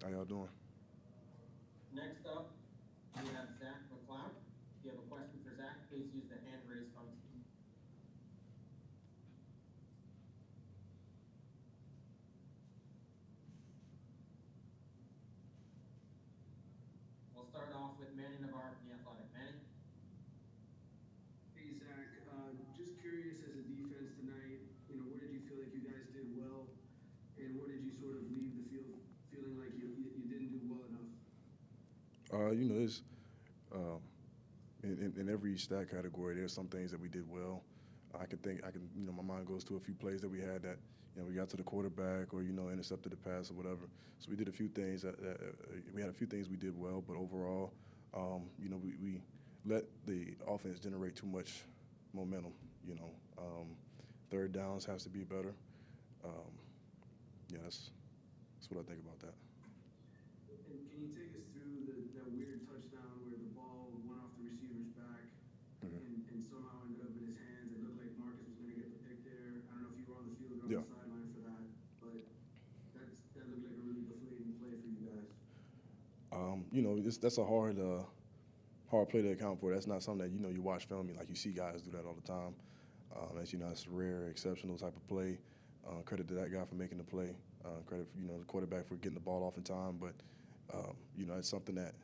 How y'all doing? Next up, we have Zach McCloud. If you have a question for Zach, please use the hand raise function. We'll start off with Manny Navarre from The Athletic. Manny? Hey Zach, just curious as a defense tonight, where did you feel like you guys did well, and where did you sort of leave the field feeling like you didn't do well enough? There's um, in every stat category, there's some things that we did well. My mind goes to a few plays that we had that, we got to the quarterback or, intercepted the pass or whatever. So we did a few things we had a few things we did well, but overall, we let the offense generate too much momentum, third downs has to be better. Um, yeah, that's what I think about that. And can you take us through that weird touchdown where the ball went off the receiver's back Hmm. and somehow ended up in his hands? It looked like Marcus was going to get the pick there. I don't know if you were on the field or on Yeah. the sideline for that, but that looked like a really deflating play for you guys. That's a hard play to account for. That's not something that you watch film. Like you see guys do that all the time. That's a rare, exceptional type of play. Credit to that guy for making the play. Credit for the quarterback for getting the ball off in time. But it's something that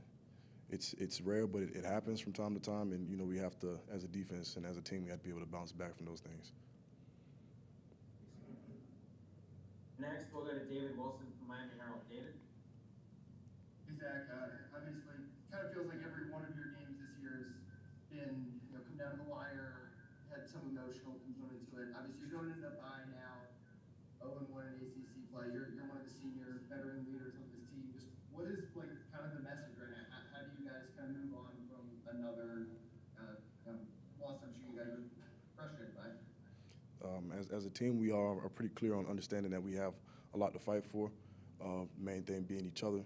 it's rare, but it happens from time to time. And we have to, as a defense and as a team, we have to be able to bounce back from those things. Next, we'll go to David Wilson from Miami Herald. David? Hey Zach, obviously, kind of feels like every one of your games this year has been, come down to the wire, had some emotional component to it. Obviously, you're going into a bye now, 0-1 in ACC play. You're one of the senior veteran leaders of this team. Just what is like kind of the message right now? How do you guys kind of move on from another loss? I'm sure you guys are frustrated by. As a team, we are pretty clear on understanding that we have a lot to fight for. Main thing being each other.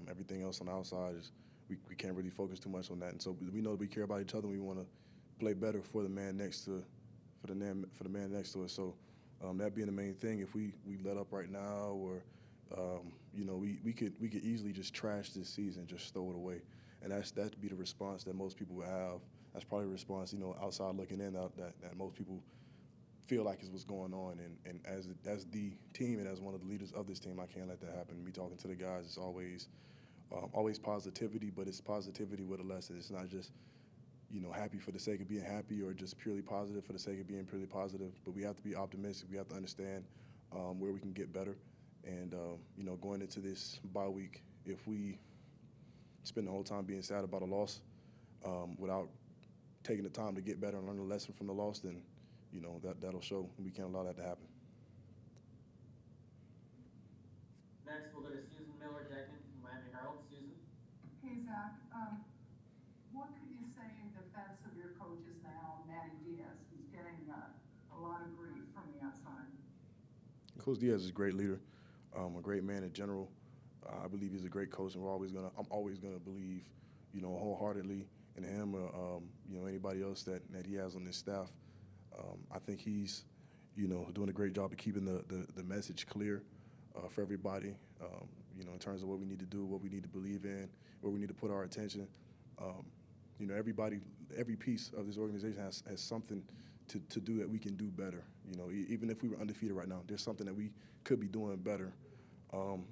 Everything else on the outside is we can't really focus too much on that. And so we know that we care about each other. And we want to play better for the man next to for the man next to us. So that being the main thing, if we let up right now or we could easily just trash this season, just throw it away, and that'd be the response that most people would have. That's probably a response, outside looking in, that most people feel like is what's going on. And as the team and as one of the leaders of this team, I can't let that happen. Me talking to the guys, it's always positivity, but it's positivity with a lesson. It's not just happy for the sake of being happy or just purely positive for the sake of being purely positive. But we have to be optimistic. We have to understand where we can get better. And going into this bye week, if we spend the whole time being sad about a loss without taking the time to get better and learn a lesson from the loss, then that'll show. We can't allow that to happen. Next, we'll go to Susan Miller-Decken from Miami Herald. Susan? Hey, Zach. What could you say in defense of your coaches now, Matty Diaz, who's getting a lot of grief from the outside? Coach Diaz is a great leader, a great man in general. I believe he's a great coach, and I'm always gonna believe, wholeheartedly in him or anybody else that he has on his staff. I think he's, doing a great job of keeping the message clear for everybody. In terms of what we need to do, what we need to believe in, where we need to put our attention. Um, every piece of this organization has something to do that we can do better. Even if we were undefeated right now, there's something that we could be doing better.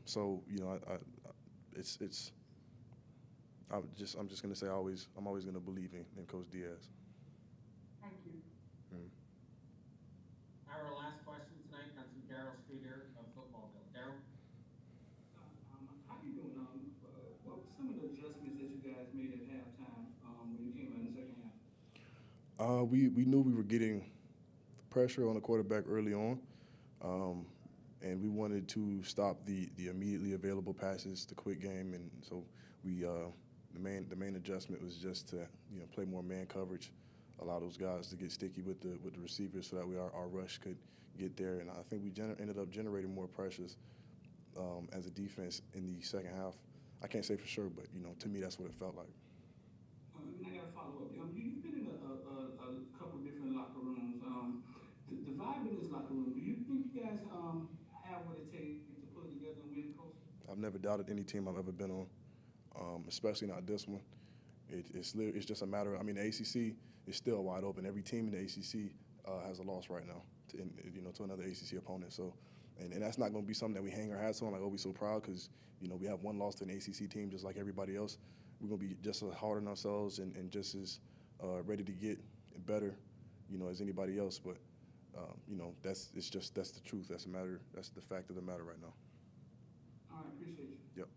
So it's I'm just gonna say I'm always gonna believe in Coach Diaz. Thank you. Mm. Our last question tonight comes from Daryl Streeter of Footballville. Daryl? How you doing? What were some of the adjustments that you guys made at halftime when you came out in the second half? We knew we were getting pressure on the quarterback early on, um, and we wanted to stop the immediately available passes, the quick game, and so we the main adjustment was just to play more man coverage, allow those guys to get sticky with the receivers so that our rush could get there, and I think we ended up generating more pressures as a defense in the second half. I can't say for sure, but to me that's what it felt like. And I got to follow up. You've been in a couple different locker rooms. The vibe in this locker room, do you think you guys have what it takes to pull it together and win the coast? I've never doubted any team I've ever been on, especially not this one. It's just a matter of, I mean, the ACC is still wide open. Every team in the ACC has a loss right now, to another ACC opponent. So, and that's not going to be something that we hang our hats on, like, oh, we're so proud because, we have one loss to an ACC team just like everybody else. We're going to be just as hard on ourselves and just as ready to get better, as anybody else. But, that's the truth. That's the fact of the matter right now. All right, appreciate you. Yep.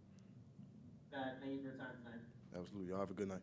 Thank you for your time tonight. Absolutely. Y'all have a good night.